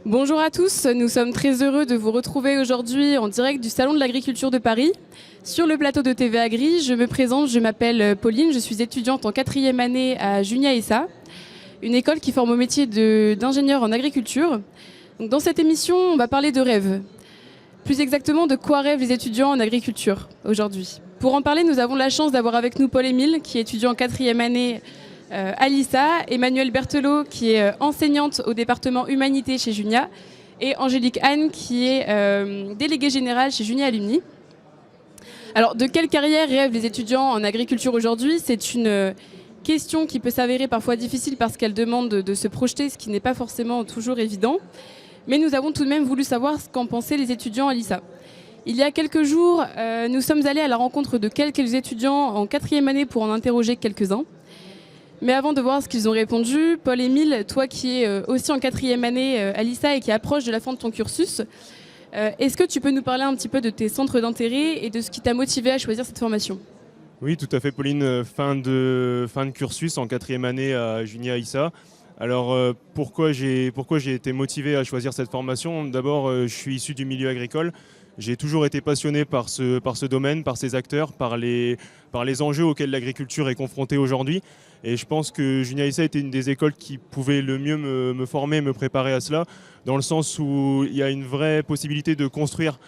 Bonjour à tous, nous sommes très heureux de vous retrouver aujourd'hui en direct du Salon de l'Agriculture de Paris. Sur le plateau de TV Agri, je me présente, je m'appelle Pauline, je suis étudiante en 4e année à Junia ESA, une école qui forme au métier d'ingénieur en agriculture. Donc dans cette émission, on va parler de rêves. Plus exactement, de quoi rêvent les étudiants en agriculture aujourd'hui. Pour en parler, nous avons la chance d'avoir avec nous Paul-Émile, qui est étudiant en 4e année à l'ISA, Emmanuelle Berthelot, qui est enseignante au département Humanité chez Junia, et Angélique Anne, qui est déléguée générale chez Junia Alumni. Alors, de quelle carrière rêvent les étudiants en agriculture aujourd'hui? C'est une question qui peut s'avérer parfois difficile parce qu'elle demande de se projeter, ce qui n'est pas forcément toujours évident. Mais nous avons tout de même voulu savoir ce qu'en pensaient les étudiants à l'ISA. Il y a quelques jours, nous sommes allés à la rencontre de quelques étudiants en 4e année pour en interroger quelques-uns. Mais avant de voir ce qu'ils ont répondu, Paul-Émile, toi qui es aussi en 4e année à l'ISA et qui approche de la fin de ton cursus, est-ce que tu peux nous parler un petit peu de tes centres d'intérêt et de ce qui t'a motivé à choisir cette formation? Oui, tout à fait, Pauline. Fin de cursus en 4e année à Junia ISA. Alors, pourquoi j'ai été motivé à choisir cette formation? D'abord, je suis issu du milieu agricole. J'ai toujours été passionné par ce domaine, par ces acteurs, par les enjeux auxquels l'agriculture est confrontée aujourd'hui. Et je pense que Junia ISA était une des écoles qui pouvait le mieux me former, me préparer à cela, dans le sens où il y a une vraie possibilité de construire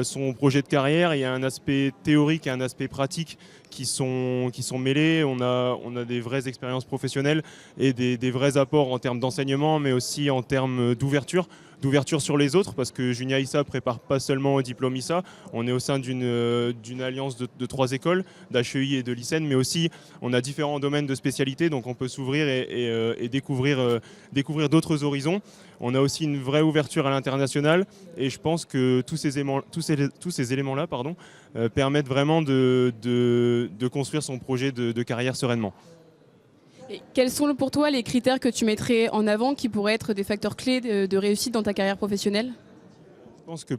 son projet de carrière. Il y a un aspect théorique et un aspect pratique qui sont mêlés. On a des vraies expériences professionnelles et des vrais apports en termes d'enseignement, mais aussi en termes d'ouverture sur les autres, parce que Junia ISA prépare pas seulement au diplôme ISA. On est au sein d'une alliance de 3 écoles, d'HEI et de l'ICEN, mais aussi on a différents domaines de spécialité, donc on peut s'ouvrir et découvrir d'autres horizons. On a aussi une vraie ouverture à l'international, et je pense que tous ces éléments-là permettent vraiment de construire son projet de carrière sereinement. Et quels sont pour toi les critères que tu mettrais en avant qui pourraient être des facteurs clés de réussite dans ta carrière professionnelle? Je pense que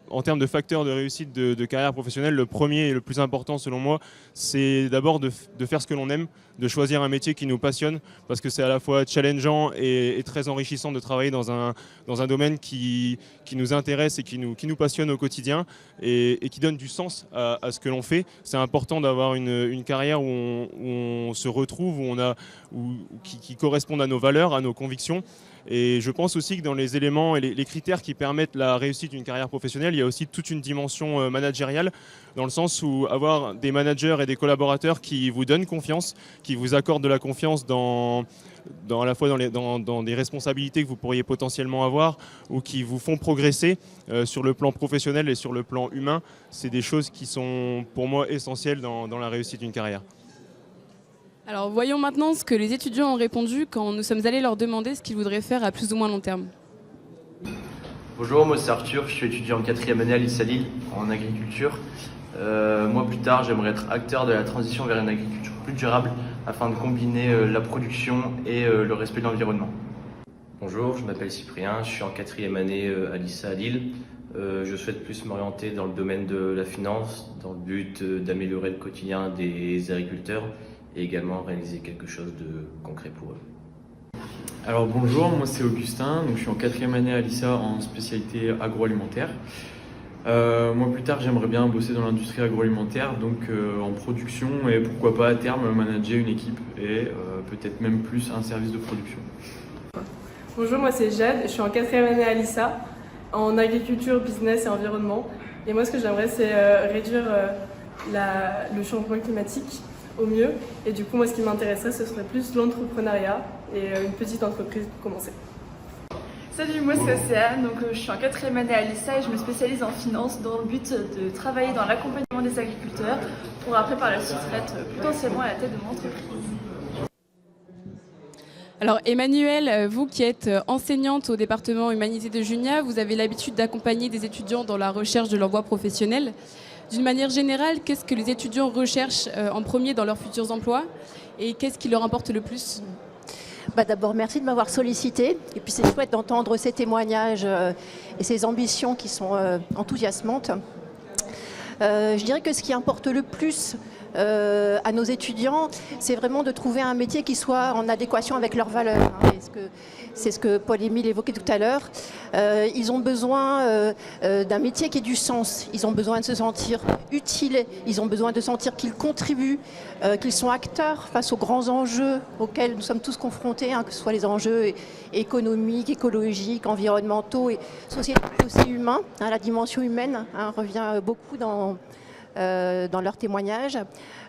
en termes de facteurs de réussite de carrière professionnelle, le premier et le plus important selon moi, c'est d'abord de faire ce que l'on aime, de choisir un métier qui nous passionne, parce que c'est à la fois challengeant et très enrichissant de travailler dans un domaine qui nous intéresse et qui nous passionne au quotidien et qui donne du sens à ce que l'on fait. C'est important d'avoir une carrière où on se retrouve, qui correspondent à nos valeurs, à nos convictions. Et je pense aussi que dans les éléments et les critères qui permettent la réussite d'une carrière professionnelle, il y a aussi toute une dimension managériale, dans le sens où avoir des managers et des collaborateurs qui vous donnent confiance, qui vous accordent de la confiance à la fois dans des responsabilités que vous pourriez potentiellement avoir ou qui vous font progresser sur le plan professionnel et sur le plan humain, c'est des choses qui sont pour moi essentielles dans la réussite d'une carrière. Alors voyons maintenant ce que les étudiants ont répondu quand nous sommes allés leur demander ce qu'ils voudraient faire à plus ou moins long terme. Bonjour, moi c'est Arthur, je suis étudiant en 4e année à l'ISA Lille en agriculture. Moi plus tard j'aimerais être acteur de la transition vers une agriculture plus durable afin de combiner la production et le respect de l'environnement. Bonjour, je m'appelle Cyprien, je suis en 4e année à l'ISA à Lille. Je souhaite plus m'orienter dans le domaine de la finance, dans le but d'améliorer le quotidien des agriculteurs et également réaliser quelque chose de concret pour eux. Alors bonjour, moi c'est Augustin, donc je suis en 4e année à l'ISA en spécialité agroalimentaire. Moi plus tard j'aimerais bien bosser dans l'industrie agroalimentaire, donc en production et pourquoi pas à terme manager une équipe et peut-être même plus un service de production. Bonjour, moi c'est Jade, je suis en 4e année à l'ISA en agriculture, business et environnement. Et moi ce que j'aimerais c'est réduire le changement climatique au mieux. Et du coup, moi, ce qui m'intéresserait, ce serait plus l'entrepreneuriat et une petite entreprise pour commencer. Salut, moi c'est Océane, donc je suis en 4e année à l'ISA et je me spécialise en finance dans le but de travailler dans l'accompagnement des agriculteurs pour après par la suite être potentiellement à la tête de mon entreprise. Alors Emmanuelle, vous qui êtes enseignante au département Humanité de Junia, vous avez l'habitude d'accompagner des étudiants dans la recherche de leur voie professionnelle. D'une manière générale, qu'est-ce que les étudiants recherchent en premier dans leurs futurs emplois et qu'est-ce qui leur importe le plus? D'abord, merci de m'avoir sollicité. Et puis, c'est chouette d'entendre ces témoignages et ces ambitions qui sont enthousiasmantes. Je dirais que ce qui importe le plus à nos étudiants, c'est vraiment de trouver un métier qui soit en adéquation avec leurs valeurs. Hein. C'est ce que Paul-Émile évoquait tout à l'heure. Ils ont besoin d'un métier qui ait du sens. Ils ont besoin de se sentir utiles. Ils ont besoin de sentir qu'ils contribuent, qu'ils sont acteurs face aux grands enjeux auxquels nous sommes tous confrontés, hein, que ce soit les enjeux économiques, écologiques, environnementaux et sociétaux aussi humains. Hein, la dimension humaine revient beaucoup dans leurs témoignages.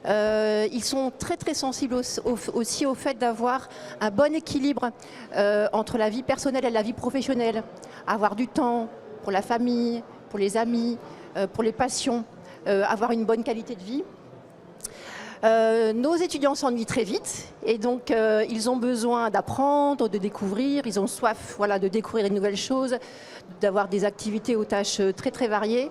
Ils sont très très sensibles aussi au fait d'avoir un bon équilibre entre la vie personnelle et la vie professionnelle. Avoir du temps pour la famille, pour les amis, pour les passions, avoir une bonne qualité de vie. Nos étudiants s'ennuient très vite et donc ils ont besoin d'apprendre, de découvrir, ils ont soif de découvrir de nouvelles choses, d'avoir des activités aux tâches très très variées.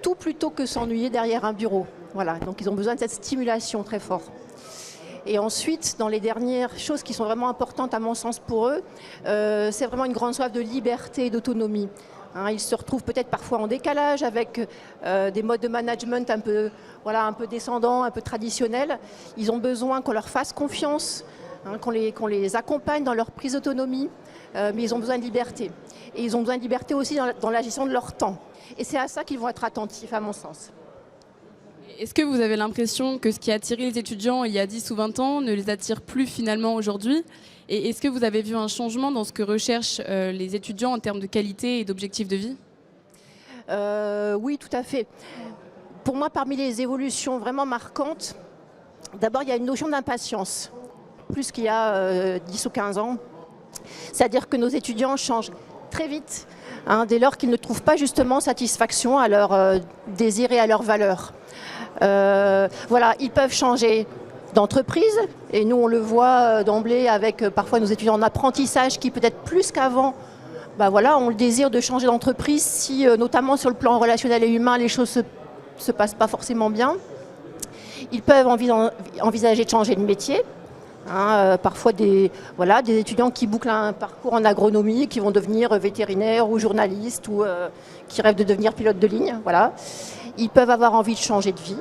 Tout plutôt que s'ennuyer derrière un bureau. Voilà, donc ils ont besoin de cette stimulation très fort. Et ensuite, dans les dernières choses qui sont vraiment importantes à mon sens pour eux, c'est vraiment une grande soif de liberté et d'autonomie. Hein, ils se retrouvent peut-être parfois en décalage avec des modes de management un peu descendants, un peu traditionnels. Ils ont besoin qu'on leur fasse confiance, hein, qu'on les accompagne dans leur prise d'autonomie, mais ils ont besoin de liberté. Et ils ont besoin de liberté aussi dans la gestion de leur temps. Et c'est à ça qu'ils vont être attentifs, à mon sens. Est-ce que vous avez l'impression que ce qui a attiré les étudiants il y a 10 ou 20 ans ne les attire plus finalement aujourd'hui? Et est-ce que vous avez vu un changement dans ce que recherchent les étudiants en termes de qualité et d'objectifs de vie? Oui, tout à fait. Pour moi, parmi les évolutions vraiment marquantes, d'abord, il y a une notion d'impatience, plus qu'il y a 10 ou 15 ans. C'est-à-dire que nos étudiants changent très vite, hein, dès lors qu'ils ne trouvent pas justement satisfaction à leurs désirs et à leurs valeurs. Ils peuvent changer d'entreprise, et nous on le voit d'emblée avec parfois nos étudiants en apprentissage qui peut-être plus qu'avant ont le désir de changer d'entreprise si notamment sur le plan relationnel et humain les choses se passent pas forcément bien. Ils peuvent envisager de changer de métier. Hein, parfois des étudiants qui bouclent un parcours en agronomie, qui vont devenir vétérinaires ou journalistes ou qui rêvent de devenir pilote de ligne. Voilà. Ils peuvent avoir envie de changer de vie,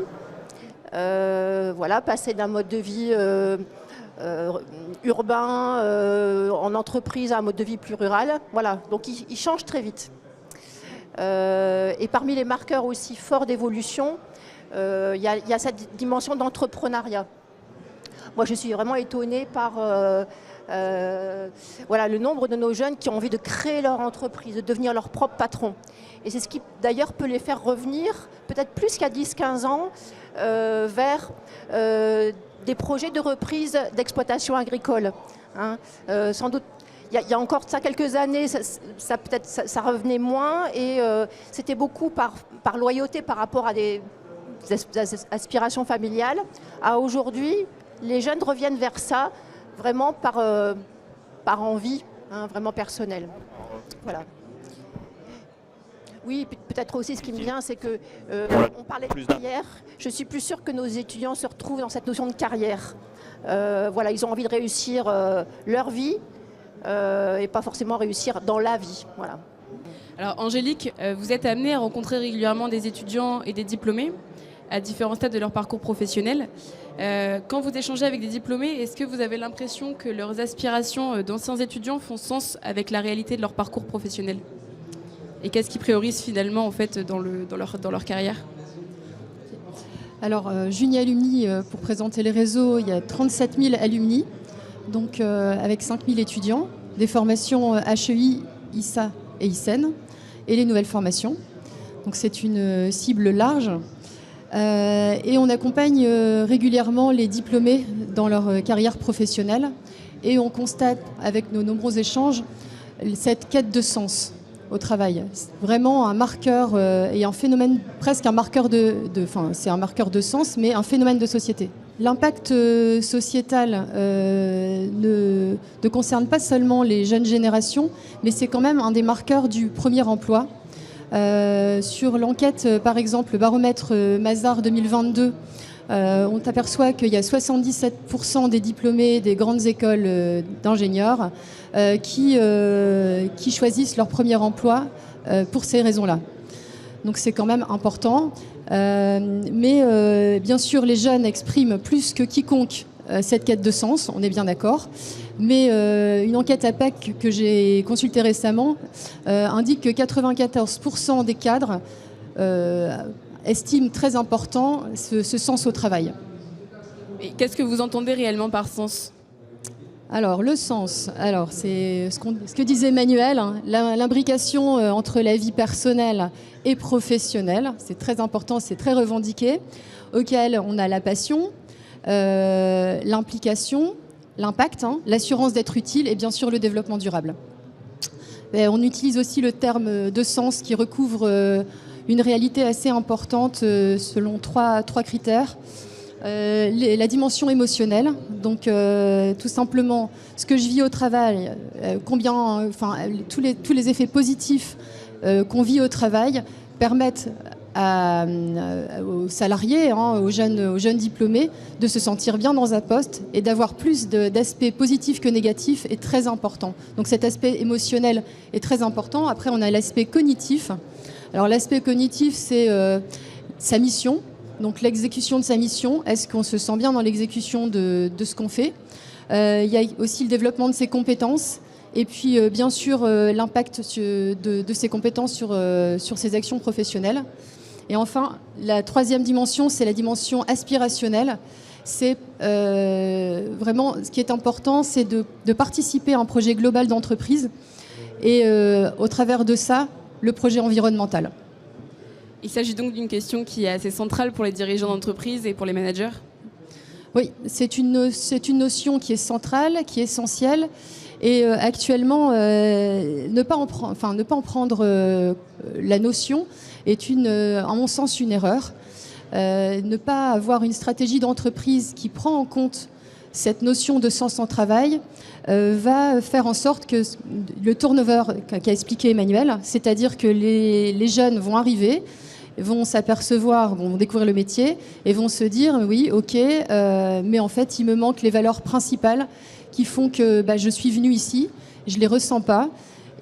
passer d'un mode de vie urbain en entreprise à un mode de vie plus rural. Voilà. Donc ils changent très vite. Et parmi les marqueurs aussi forts d'évolution, il y a cette dimension d'entrepreneuriat. Moi, je suis vraiment étonnée par le nombre de nos jeunes qui ont envie de créer leur entreprise, de devenir leur propre patron. Et c'est ce qui, d'ailleurs, peut les faire revenir, peut-être plus qu'il y a 10-15 ans, vers des projets de reprise d'exploitation agricole. Hein. Sans doute, il y a encore ça quelques années, ça revenait moins, et c'était beaucoup par loyauté par rapport à des aspirations familiales. À aujourd'hui, les jeunes reviennent vers ça vraiment par envie, hein, vraiment personnelle. Voilà. Oui, peut-être aussi ce qui me vient, c'est que on parlait de carrière. Je suis plus sûre que nos étudiants se retrouvent dans cette notion de carrière. Ils ont envie de réussir leur vie et pas forcément réussir dans la vie. Voilà. Alors Angélique, vous êtes amenée à rencontrer régulièrement des étudiants et des diplômés à différents stades de leur parcours professionnel. Quand vous échangez avec des diplômés, est-ce que vous avez l'impression que leurs aspirations d'anciens étudiants font sens avec la réalité de leur parcours professionnel? Et qu'est-ce qu'ils priorisent finalement en fait, dans leur carrière? Alors, Junia Alumni, pour présenter les réseaux, il y a 37 000 alumni, donc avec 5 000 étudiants, des formations HEI, ISA et ISEN, et les nouvelles formations. Donc c'est une cible large. Et on accompagne régulièrement les diplômés dans leur carrière professionnelle et on constate avec nos nombreux échanges cette quête de sens au travail. C'est vraiment un marqueur et un phénomène, presque un marqueur c'est un marqueur de sens, mais un phénomène de société. L'impact sociétal ne concerne pas seulement les jeunes générations, mais c'est quand même un des marqueurs du premier emploi. Sur l'enquête, par exemple, le baromètre Mazars 2022, on aperçoit qu'il y a 77% des diplômés des grandes écoles d'ingénieurs qui choisissent leur premier emploi pour ces raisons-là. Donc c'est quand même important. Mais bien sûr, les jeunes expriment plus que quiconque cette quête de sens, on est bien d'accord. Mais une enquête APEC que j'ai consultée récemment indique que 94% des cadres estiment très important ce sens au travail. Et qu'est-ce que vous entendez réellement par sens ? Alors, le sens, c'est ce que disait Emmanuel, hein, l'imbrication entre la vie personnelle et professionnelle, c'est très important, c'est très revendiqué, auquel on a la passion, l'implication, l'impact, hein, l'assurance d'être utile et bien sûr le développement durable. Et on utilise aussi le terme de sens qui recouvre une réalité assez importante selon trois critères. La dimension émotionnelle, donc tout simplement ce que je vis au travail, tous les effets positifs qu'on vit au travail permettent aux salariés, hein, aux jeunes diplômés, de se sentir bien dans un poste et d'avoir plus d'aspects positifs que négatifs est très important. Donc cet aspect émotionnel est très important. Après, on a l'aspect cognitif. Alors l'aspect cognitif, c'est sa mission. Donc l'exécution de sa mission, est-ce qu'on se sent bien dans l'exécution de ce qu'on fait ? Il y a aussi le développement de ses compétences et puis bien sûr l'impact de ses compétences sur ses actions professionnelles. Et enfin, la troisième dimension, c'est la dimension aspirationnelle. C'est vraiment, ce qui est important, c'est de participer à un projet global d'entreprise et au travers de ça, le projet environnemental. Il s'agit donc d'une question qui est assez centrale pour les dirigeants d'entreprise et pour les managers. Oui, c'est une notion qui est centrale, qui est essentielle. Et actuellement, ne pas en prendre la notion est, à mon sens, une erreur. Ne pas avoir une stratégie d'entreprise qui prend en compte cette notion de sens en travail va faire en sorte que le turnover qu'a expliqué Emmanuel, c'est-à-dire que les jeunes vont arriver, vont s'apercevoir, vont découvrir le métier et vont se dire oui, ok, mais en fait, il me manque les valeurs principales qui font que je suis venu ici, je les ressens pas,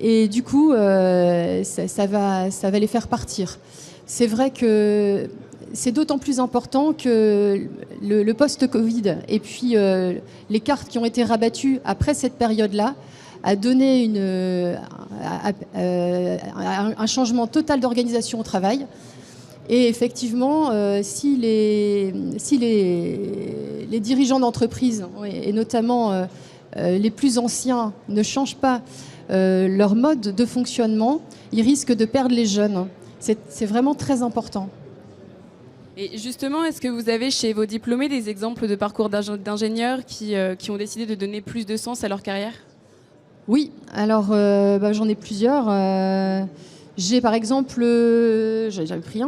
et du coup, ça va les faire partir. C'est vrai que c'est d'autant plus important que le post-Covid et puis les cartes qui ont été rabattues après cette période-là a donné un changement total d'organisation au travail. Et effectivement, si les dirigeants d'entreprise, et notamment les plus anciens, ne changent pas leur mode de fonctionnement, ils risquent de perdre les jeunes. C'est vraiment très important. Et justement, est-ce que vous avez chez vos diplômés des exemples de parcours d'ingénieurs qui ont décidé de donner plus de sens à leur carrière ? Oui, alors j'en ai plusieurs. J'ai par exemple, j'avais pris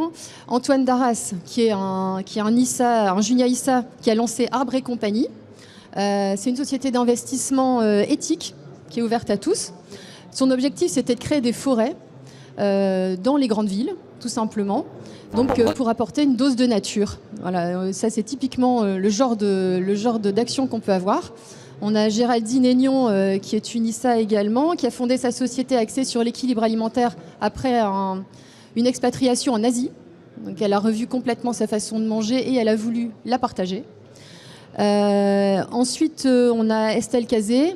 Antoine Darras, qui est un Junia ISA, qui a lancé Arbre et compagnie. C'est une société d'investissement éthique qui est ouverte à tous. Son objectif, c'était de créer des forêts dans les grandes villes, tout simplement. Donc pour apporter une dose de nature. Voilà, ça c'est typiquement le genre d'action qu'on peut avoir. On a Géraldine Aignon, qui est une ISA également, qui a fondé sa société axée sur l'équilibre alimentaire après une expatriation en Asie. Donc elle a revu complètement sa façon de manger et elle a voulu la partager. Ensuite, on a Estelle Cazé,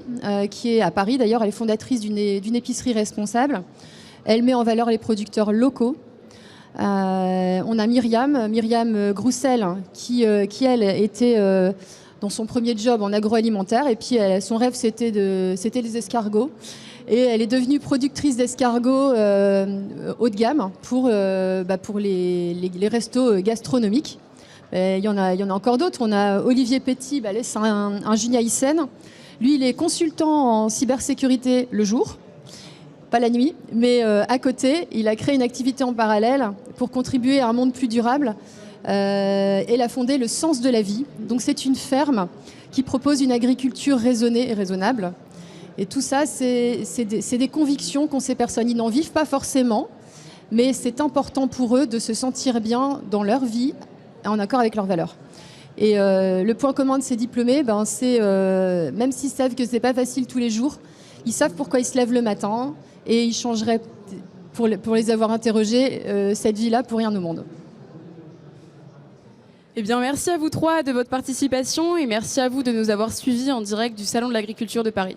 qui est à Paris. D'ailleurs, elle est fondatrice d'une épicerie responsable. Elle met en valeur les producteurs locaux. On a Myriam Groussel, qui elle, était dans son premier job en agroalimentaire. Et puis, son rêve, c'était les escargots. Et elle est devenue productrice d'escargots haut de gamme pour les restos gastronomiques. Il y en a encore d'autres. On a Olivier Petit, c'est un Junia ISEN. Lui, il est consultant en cybersécurité le jour, pas la nuit, mais à côté, il a créé une activité en parallèle pour contribuer à un monde plus durable. Il a fondé le Sens de la vie. Donc c'est une ferme qui propose une agriculture raisonnée et raisonnable. Et tout ça, c'est des convictions qu'ont ces personnes. Ils n'en vivent pas forcément, mais c'est important pour eux de se sentir bien dans leur vie, en accord avec leurs valeurs. Et le point commun de ces diplômés, c'est même s'ils savent que c'est pas facile tous les jours, ils savent pourquoi ils se lèvent le matin et ils changeraient pour les avoir interrogés, cette vie-là pour rien au monde. Eh bien, merci à vous trois de votre participation et merci à vous de nous avoir suivis en direct du Salon de l'Agriculture de Paris.